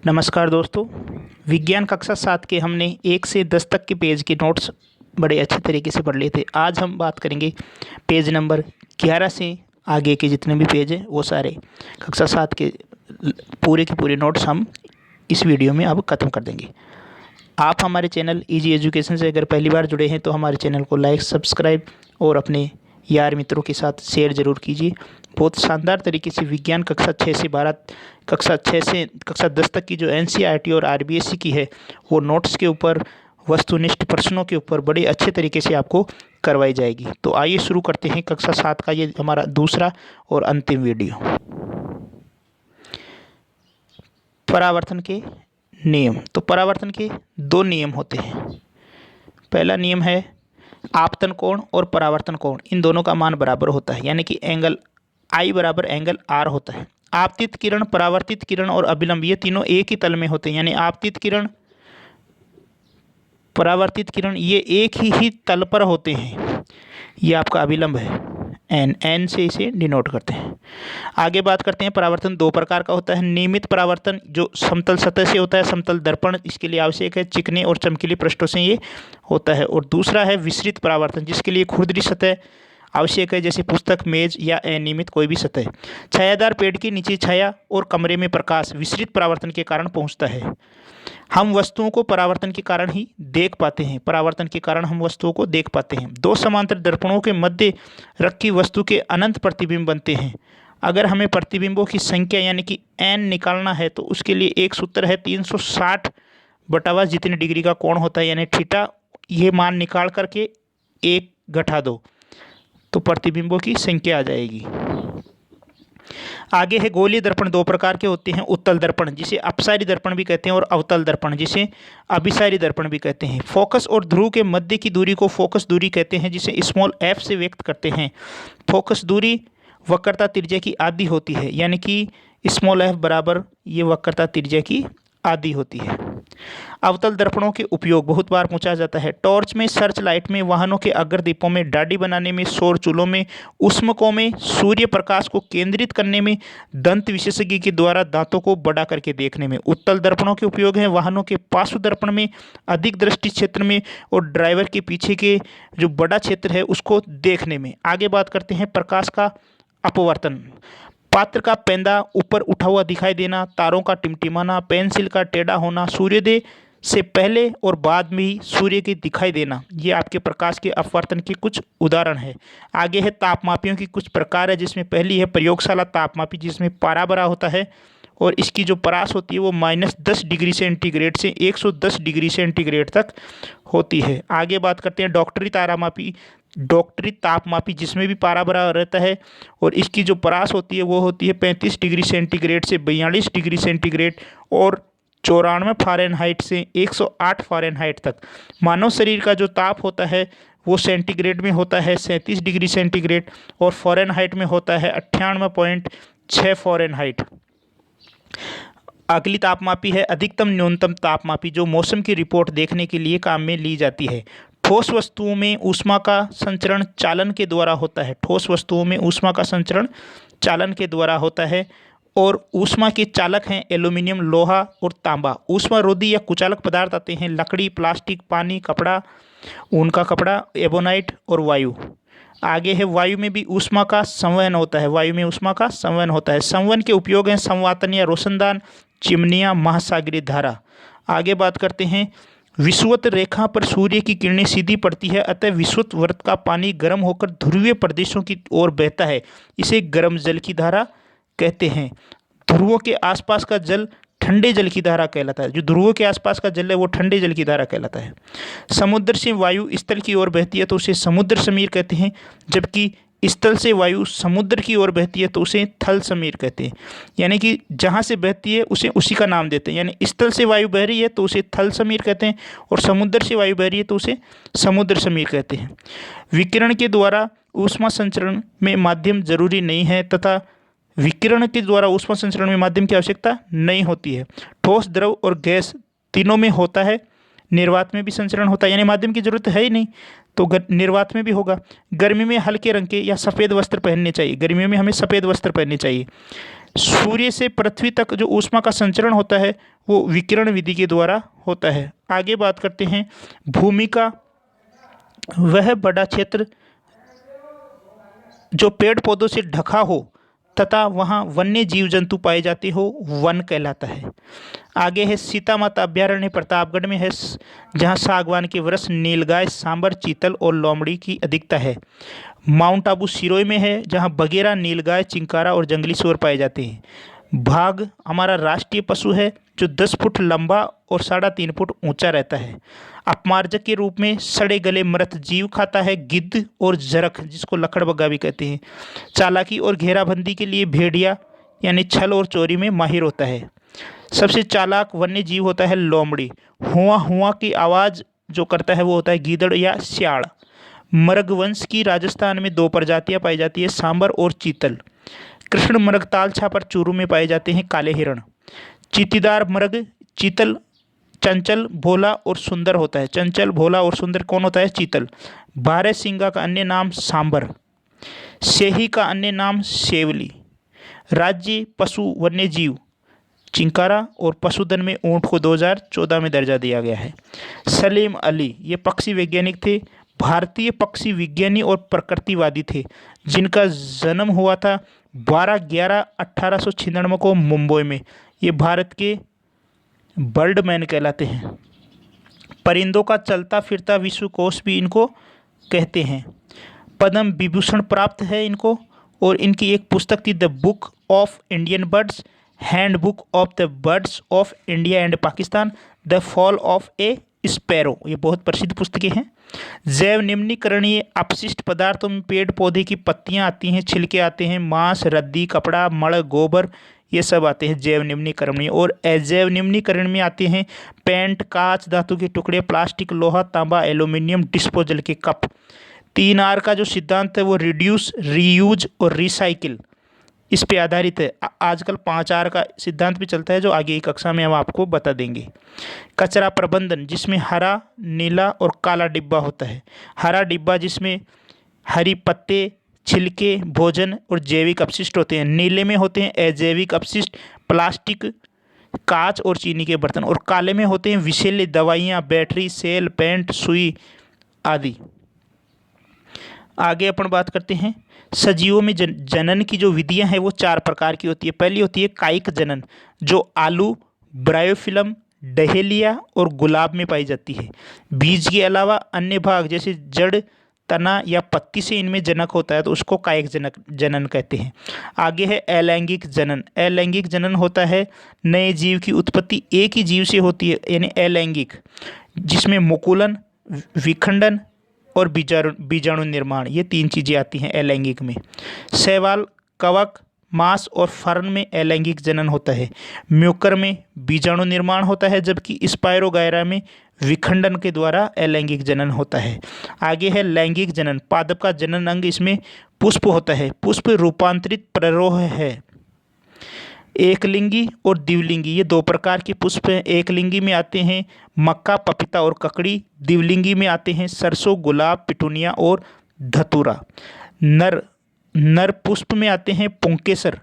नमस्कार दोस्तों। विज्ञान कक्षा 7 के हमने 1 से 10 तक के पेज के नोट्स बड़े अच्छे तरीके से पढ़ लिए थे। आज हम बात करेंगे पेज नंबर 11 से आगे के जितने भी पेज हैं वो सारे कक्षा 7 के पूरे के पूरे नोट्स हम इस वीडियो में अब ख़त्म कर देंगे। आप हमारे चैनल इजी एजुकेशन से अगर पहली बार जुड़े हैं तो हमारे चैनल को लाइक, सब्सक्राइब और अपने यार मित्रों के साथ शेयर ज़रूर कीजिए। बहुत शानदार तरीके से विज्ञान कक्षा 6 से 12, कक्षा 6 से कक्षा 10 तक की जो एनसीईआरटी और आरबीएसई की है वो नोट्स के ऊपर, वस्तुनिष्ठ प्रश्नों के ऊपर बड़े अच्छे तरीके से आपको करवाई जाएगी। तो आइए शुरू करते हैं कक्षा 7 का ये हमारा दूसरा और अंतिम वीडियो। परावर्तन के नियम। तो परावर्तन के दो नियम होते हैं। पहला नियम है आपतन कोण और परावर्तन कोण, इन दोनों का मान बराबर होता है, यानी कि एंगल I बराबर एंगल R होता है। आपतित किरण, परावर्तित किरण और अभिलंब ये तीनों एक ही तल में होते हैं, यानी आपतित किरण, परावर्तित किरण ये एक ही तल पर होते हैं। ये आपका अभिलंब है, एन से इसे डिनोट करते हैं। आगे बात करते हैं परावर्तन दो प्रकार का होता है। नियमित परावर्तन जो समतल सतह से होता है, समतल दर्पण इसके लिए आवश्यक है, चिकने और चमकीले पृष्ठों से ये होता है। और दूसरा है विसरित परावर्तन जिसके लिए खुरदरी सतह आवश्यक है, जैसे पुस्तक, मेज या अनियमित कोई भी सतह। छायादार पेड़ के नीचे छाया और कमरे में प्रकाश विसरित परावर्तन के कारण पहुंचता है। हम वस्तुओं को परावर्तन के कारण ही देख पाते हैं, परावर्तन के कारण हम वस्तुओं को देख पाते हैं। दो समांतर दर्पणों के मध्य रखी वस्तु के अनंत प्रतिबिंब बनते हैं। अगर हमें प्रतिबिंबों की संख्या यानी कि n निकालना है तो उसके लिए एक सूत्र है 360/, जितने डिग्री का कोण होता है यानी थीटा, ये मान निकाल करके 1 घटा दो तो प्रतिबिंबों की संख्या आ जाएगी। आगे है गोलीय दर्पण दो प्रकार के होते हैं। उत्तल दर्पण जिसे अपसारी दर्पण भी कहते हैं और अवतल दर्पण जिसे अभिसारी दर्पण भी कहते हैं। फोकस और ध्रुव के मध्य की दूरी को फोकस दूरी कहते हैं, जिसे स्मॉल f से व्यक्त करते हैं। फोकस दूरी वक्रता त्रिज्या की आधी होती है, यानी कि स्मॉल f बराबर ये वक्रता त्रिज्या की आधी होती है। अवतल दर्पणों के उपयोग बहुत बार पूछा जाता है। टॉर्च में, सर्च लाइट में, वाहनों के अग्रदीपों में, डाडी बनाने में, सौर चूल्हों में, ऊष्मकों में, सूर्य प्रकाश को केंद्रित करने में, दंत विशेषज्ञ के द्वारा दांतों को बड़ा करके देखने में। उत्तल दर्पणों के उपयोग हैं वाहनों के पार्श्व दर्पण में, अधिक दृष्टि क्षेत्र में और ड्राइवर के पीछे के जो बड़ा क्षेत्र है उसको देखने में। आगे बात करते हैं प्रकाश का अपवर्तन। पात्र का पेंदा ऊपर उठा हुआ दिखाई देना, तारों का टिमटिमाना, पेंसिल का टेढ़ा होना, सूर्योदय से पहले और बाद में ही सूर्य के दिखाई देना, ये आपके प्रकाश के अपवर्तन के कुछ उदाहरण है। आगे है तापमापियों की कुछ प्रकार है, जिसमें पहली है प्रयोगशाला तापमापी, जिसमें पारा भरा होता है और इसकी जो परास होती है वो -10 डिग्री सेंटीग्रेड से 110 डिग्री सेंटीग्रेड तक होती है। आगे बात करते हैं डॉक्टरी तापमापी, जिसमें भी पारा भरा रहता है और इसकी जो परास होती है वो होती है 35 डिग्री सेंटीग्रेड से 42 डिग्री सेंटीग्रेड और 94 फ़ारेनहाइट से 108 फ़ारेनहाइट तक। मानव शरीर का जो ताप होता है वो सेंटीग्रेड में होता है 37 डिग्री सेंटीग्रेड और फ़ारेनहाइट में होता है 98.6 फ़ारेनहाइट। अगली तापमापी है अधिकतम न्यूनतम तापमापी, जो मौसम की रिपोर्ट देखने के लिए काम में ली जाती है। ठोस वस्तुओं में ऊष्मा का संचरण चालन के द्वारा होता है। ठोस वस्तुओं में ऊष्मा का संचरण चालन के द्वारा होता है और ऊष्मा के चालक हैं एल्यूमिनियम, लोहा और तांबा। ऊष्मा रोधी या कुचालक पदार्थ आते हैं लकड़ी, प्लास्टिक, पानी, कपड़ा, ऊन का कपड़ा, एबोनाइट और वायु। आगे है वायु में भी ऊष्मा का संवहन होता है। वायु में ऊष्मा का संवहन होता है। संवहन के उपयोग हैं संवातन या रोशनदान, चिमनियाँ, महासागरीय धारा। आगे बात करते हैं विषुवत रेखा पर सूर्य की किरणें सीधी पड़ती है, अतः विषुवत वृत्त का पानी गर्म होकर ध्रुवीय प्रदेशों की ओर बहता है, इसे गर्म जल की धारा कहते हैं। ध्रुवों के आसपास का जल ठंडे जल की धारा कहलाता है। जो ध्रुवों के आसपास का जल है वो ठंडे जल की धारा कहलाता है। समुद्र से वायु स्थल की ओर बहती है तो उसे समुद्र समीर कहते हैं, जबकि स्थल से वायु समुद्र की ओर बहती है तो उसे थल समीर कहते हैं। यानी कि जहाँ से बहती है उसे उसी का नाम देते हैं। यानी स्थल से वायु बह रही है तो उसे थल समीर कहते हैं और समुद्र से वायु बह रही है तो उसे समुद्र समीर कहते हैं। विकिरण के द्वारा ऊष्मा संचरण में माध्यम जरूरी नहीं है तथा विकिरण के द्वारा ऊष्मा संचरण में माध्यम की आवश्यकता नहीं होती है। ठोस, द्रव और गैस तीनों में होता है। निर्वात में भी संचरण होता है, यानी माध्यम की जरूरत है ही नहीं तो निर्वात में भी होगा। गर्मी में हल्के रंग के या सफ़ेद वस्त्र पहनने चाहिए। गर्मियों में हमें सफ़ेद वस्त्र पहनने चाहिए। सूर्य से पृथ्वी तक जो ऊष्मा का संचरण होता है वो विकिरण विधि के द्वारा होता है। आगे बात करते हैं भूमि का वह बड़ा क्षेत्र जो पेड़ पौधों से ढका हो तथा वहाँ वन्य जीव जंतु पाए जाते हो वन कहलाता है। आगे है सीता माता अभ्यारण्य प्रतापगढ़ में है, जहाँ सागवान के वृक्ष, नीलगाय, सांबर, चीतल और लोमड़ी की अधिकता है। माउंट आबू सिरोही में है, जहाँ बगेरा, नीलगाय, चिंकारा और जंगली सूअर पाए जाते हैं। बाघ हमारा राष्ट्रीय पशु है जो 10 फुट लंबा और 3.5 फुट ऊंचा रहता है। अपमार्जक के रूप में सड़े गले मृत जीव खाता है। गिद्ध और जरख, जिसको लकड़बग्गा भी कहते हैं। चालाकी और घेराबंदी के लिए भेड़िया यानी छल और चोरी में माहिर होता है। सबसे चालाक वन्य जीव होता है लोमड़ी। हुआ हुआ की आवाज़ जो करता है वो होता है गीदड़ या सियाड़। मृगवंश की राजस्थान में 2 प्रजातियां पाई जाती है, सांबर और चीतल। कृष्ण मृग ताल छापर चूरू में पाए जाते हैं काले हिरण। चीतीदार मृग चीतल चंचल, भोला और सुंदर होता है। चंचल, भोला और सुंदर कौन होता है? चीतल। 12 सिंगा का अन्य नाम सांबर। सेही का अन्य नाम सेवली। राज्य पशु वन्य जीव चिंकारा और पशुधन में ऊंट को 2014 में दर्जा दिया गया है। सलीम अली ये पक्षी वैज्ञानिक थे, भारतीय पक्षी विज्ञानी और प्रकृतिवादी थे, जिनका जन्म हुआ था 12/11/1896 को मुंबई में। ये भारत के बर्डमैन कहलाते हैं। परिंदों का चलता फिरता विश्वकोश भी इनको कहते हैं। पद्म विभूषण प्राप्त है इनको, और इनकी एक पुस्तक थी the book of Indian birds, hand book of the birds of India and Pakistan, the fall of A sparrow. ये बहुत प्रसिद्ध पुस्तकें हैं। जैव निम्नीकरणीय अपशिष्ट पदार्थों में पेड़ पौधे की पत्तियां आती हैं, छिलके आते हैं, मांस, रद्दी, कपड़ा, मड़, गोबर, ये सब आते हैं जैव निम्नीकरणीय। और अजैव निम्नीकरण में आते हैं पेंट, कांच, धातु के टुकड़े, प्लास्टिक, लोहा, तांबा, एल्यूमिनियम, डिस्पोजल के कप। 3R का जो सिद्धांत है वो रिड्यूस, रीयूज और रिसाइकिल, इस पे आधारित है। आजकल 5R का सिद्धांत भी चलता है, जो आगे की कक्षा में हम आपको बता देंगे। कचरा प्रबंधन, जिसमें हरा, नीला और काला डिब्बा होता है। हरा डिब्बा जिसमें हरी पत्ते, छिलके, भोजन और जैविक अपशिष्ट होते हैं। नीले में होते हैं अजैविक अपशिष्ट, प्लास्टिक, कांच और चीनी के बर्तन। और काले में होते हैं विषैले दवाइयाँ, बैटरी, सेल, पेंट, सुई आदि। आगे अपन बात करते हैं सजीवों में जनन की जो विधियां हैं वो 4 प्रकार की होती है। पहली होती है कायिक जनन, जो आलू, ब्रायोफिलम, डहेलिया और गुलाब में पाई जाती है। बीज के अलावा अन्य भाग जैसे जड़, तना या पत्ती से इनमें जनक होता है, तो उसको कायिक जनन कहते हैं। आगे है अलैंगिक जनन। अलैंगिक जनन होता है नए जीव की उत्पत्ति एक ही जीव से होती है, यानी अलैंगिक, जिसमें मुकुलन, विखंडन और बीजाणु निर्माण, ये 3 चीज़ें आती हैं अलैंगिक में। शैवाल, कवक, मांस और फर्न में अलैंगिक जनन होता है। म्यूकर में बीजाणु निर्माण होता है, जबकि स्पायरोगायरा में विखंडन के द्वारा अलैंगिक जनन होता है। आगे है लैंगिक जनन। पादप का जनन अंग इसमें पुष्प होता है। पुष्प रूपांतरित प्ररोह है। एकलिंगी और द्विलिंगी, ये 2 प्रकार के पुष्प हैं। एकलिंगी में आते हैं मक्का, पपीता और ककड़ी। द्विलिंगी में आते हैं सरसों, गुलाब, पिटूनिया और धतूरा। नर पुष्प में आते हैं पुंकेसर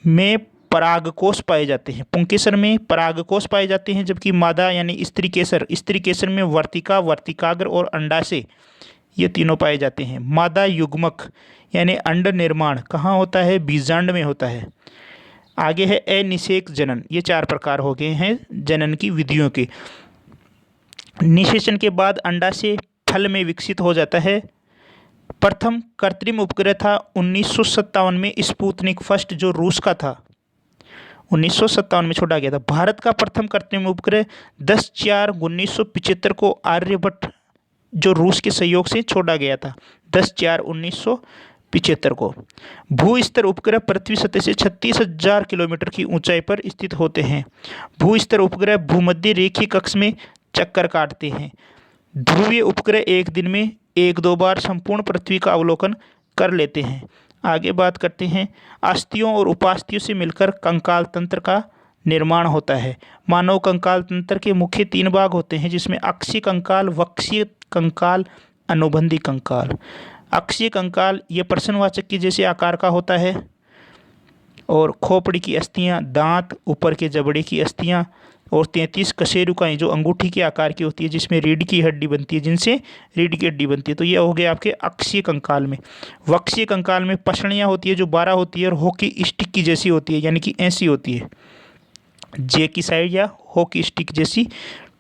में परागकोश पाए जाते हैं। पुंकेसर में परागकोश पाए जाते हैं, जबकि मादा यानी स्त्री केसर में वर्तिका, वर्तिकाग्र और अंडाशय, ये तीनों पाए जाते हैं। मादा युग्मक यानी अंड निर्माण कहाँ होता है? बीजांड में होता है। आगे है अनिषेक जनन। ये 4 प्रकार हो गए हैं जनन की विधियों के। निषेचन के बाद अंडाशय फल में विकसित हो जाता है। प्रथम कृत्रिम उपग्रह था 1957 में स्पुतनिक फर्स्ट, जो रूस का था, 1957 में छोड़ा गया था। भारत का प्रथम कृत्रिम उपग्रह 10/4/1975 को आर्यभट्ट, जो रूस के सहयोग से छोड़ा गया था, 10/4/1975 को। भू स्तर उपग्रह पृथ्वी सतह से 36,000 किलोमीटर की ऊंचाई पर स्थित होते हैं। भू स्तर उपग्रह भूमध्य रेखीय कक्ष में चक्कर काटते हैं। ध्रुवीय उपग्रह एक दिन में 1-2 बार संपूर्ण पृथ्वी का अवलोकन कर लेते हैं। आगे बात करते हैं अस्थियों और उपास्थियों से मिलकर कंकाल तंत्र का निर्माण होता है। मानव कंकाल तंत्र के मुख्य 3 भाग होते हैं, जिसमें अक्षीय कंकाल, वक्षीय कंकाल, अनुबंधी कंकाल। अक्षीय कंकाल ये प्रश्नवाचक के जैसे आकार का होता है। और खोपड़ी की अस्थियाँ, दांत, ऊपर के जबड़े की अस्थियाँ और 33 कशेरुकाएँ जो अंगूठी के आकार की होती है, जिसमें रीढ़ की हड्डी बनती है, जिनसे रीढ़ की हड्डी बनती है। तो ये हो गया आपके अक्षीय कंकाल में। वक्षीय कंकाल में पसलियाँ होती है जो 12 होती है और हॉकी स्टिक की जैसी होती है, यानी कि ऐसी होती है, जे की साइड या हॉकी स्टिक जैसी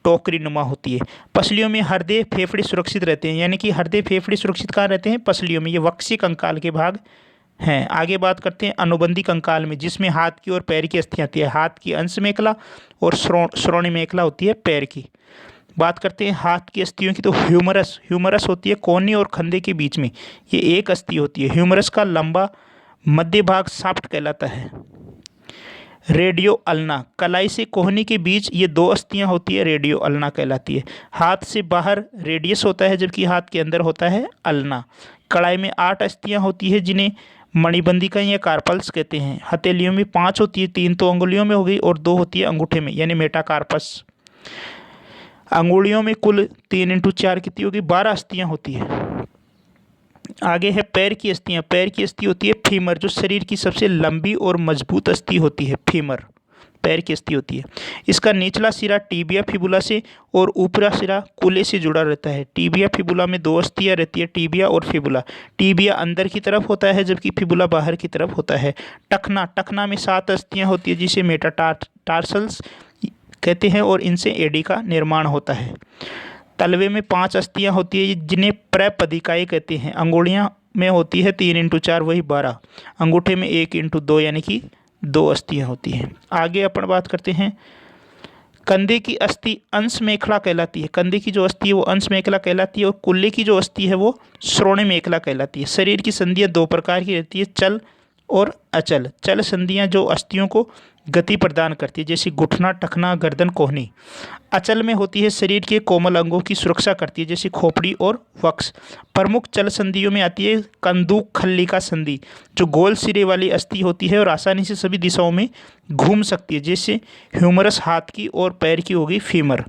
टोकरी नुमा होती है। पसलियों में हृदय फेफड़े सुरक्षित रहते हैं, यानी कि हृदय फेफड़े सुरक्षित कहाँ रहते हैं? पसलियों में। ये वक्षीय कंकाल के भाग हैं। आगे बात करते हैं अनुबंधी कंकाल में, जिसमें हाथ की और पैर की अस्थियाँ आती है। हाथ की अंश मेखला और श्रोणि मेखला होती है पैर की। बात करते हैं हाथ की अस्थियों की, तो ह्यूमरस होती है कोहनी और खंदे के बीच में, ये एक अस्थि होती है। ह्यूमरस का लंबा मध्य भाग शाफ्ट कहलाता है। रेडियो अल्ना, कलाई से कोहनी के बीच ये 2 अस्थियां होती है, रेडियो अल्ना कहलाती है। हाथ से बाहर रेडियस होता है, जबकि हाथ के अंदर होता है अल्ना। कलाई में 8 अस्थियां होती है, जिन्हें मणिबंधिका या कार्पल्स कहते हैं। हथेलियों में 5 होती है, 3 तो अंगुलियों में हो गई और 2 होती है अंगूठे में, यानी मेटाकार्पस। अंगुलियों में कुल 3 × 4 कितनी होगी? 12 अस्थियां होती है। आगे है पैर की अस्थियां। पैर की अस्थि होती है फीमर, जो शरीर की सबसे लंबी और मजबूत अस्थि होती है। फीमर पैर की अस्थि होती है। इसका निचला सिरा टिबिया फिबुला से और ऊपरा सिरा कूल्हे से जुड़ा रहता है। टिबिया फिबुला में 2 अस्थियां रहती है, टिबिया और फिबुला। टिबिया अंदर की तरफ होता है, जबकि फिबुला बाहर की तरफ होता है। टखना में 7 अस्थियां होती है, जिसे मेटाटार्सल्स कहते हैं और इनसे एडी का निर्माण होता है। तलवे में 5 अस्थियां होती है, जिन्हें प्रपदिकाएँ कहते हैं। अंगुलियां में होती है 3 × 4 वही 12। अंगूठे में 1 × 2 यानी कि 2 अस्थियां होती हैं। आगे अपन बात करते हैं कंधे की अस्थि अंश मेखला कहलाती है। कंधे की जो अस्थि है वो अंश मेखला कहलाती है और कुल्ले की जो अस्थि है वो श्रोणि मेखला कहलाती है। शरीर की संधियां 2 प्रकार की रहती है, चल और अचल। चल संधियां जो अस्थियों को गति प्रदान करती है, जैसे घुटना, टखना, गर्दन, कोहनी। अचल में होती है शरीर के कोमल अंगों की सुरक्षा करती है, जैसे खोपड़ी और वक्ष। प्रमुख चल संधियों में आती है कंदूक खल्लिका संधि, जो गोल सिरे वाली अस्थि होती है और आसानी से सभी दिशाओं में घूम सकती है, जैसे ह्यूमरस हाथ की और पैर की होगी फीमर।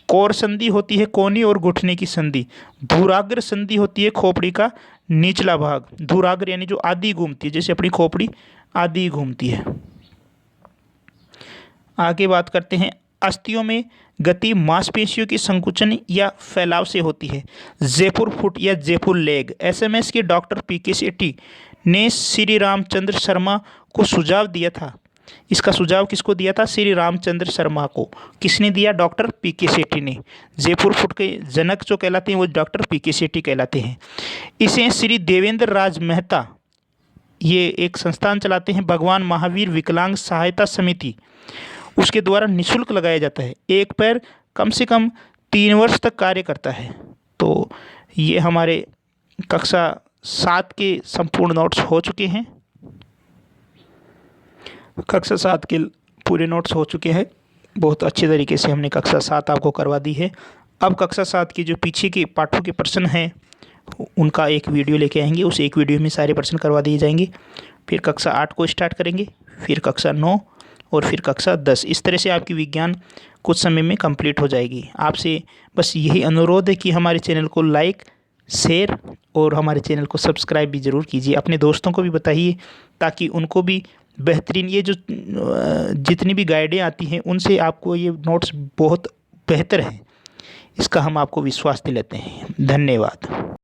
कोर संधि होती है कोहनी और घुटने की संधि। धुराग्र संधि होती है खोपड़ी का निचला भाग। धुराग्र यानी जो आधी घूमती है, जैसे अपनी खोपड़ी आधी घूमती है। आगे बात करते हैं अस्थियों में गति मांसपेशियों की संकुचन या फैलाव से होती है। जयपुर फुट या जयपुर लेग। एसएमएस के डॉक्टर पीके सेठी ने श्री रामचंद्र शर्मा को सुझाव दिया था। इसका सुझाव किसको दिया था? श्री रामचंद्र शर्मा को। किसने दिया? डॉक्टर पीके सेठी ने। जयपुर फुट के जनक जो कहलाते हैं वो डॉक्टर पीके सेठी कहलाते हैं। इसे श्री देवेंद्र राज मेहता ये एक संस्थान चलाते हैं, भगवान महावीर विकलांग सहायता समिति, उसके द्वारा निःशुल्क लगाया जाता है। एक पैर कम से कम 3 वर्ष तक कार्य करता है। तो ये हमारे कक्षा 7 के संपूर्ण नोट्स हो चुके हैं। कक्षा 7 के पूरे नोट्स हो चुके हैं। बहुत अच्छे तरीके से हमने कक्षा 7 आपको करवा दी है। अब कक्षा 7 की जो पीछे के पाठों के प्रश्न हैं उनका एक वीडियो लेके आएंगे। उस एक वीडियो में सारे प्रश्न करवा दिए जाएंगे। फिर कक्षा 8 को स्टार्ट करेंगे, फिर कक्षा 9 और फिर कक्षा 10। इस तरह से आपकी विज्ञान कुछ समय में कंप्लीट हो जाएगी। आपसे बस यही अनुरोध है कि हमारे चैनल को लाइक, शेयर और हमारे चैनल को सब्सक्राइब भी ज़रूर कीजिए। अपने दोस्तों को भी बताइए ताकि उनको भी बेहतरीन ये जो जितनी भी गाइडें आती हैं उनसे आपको ये नोट्स बहुत बेहतर हैं, इसका हम आपको विश्वास दिलाते हैं। धन्यवाद।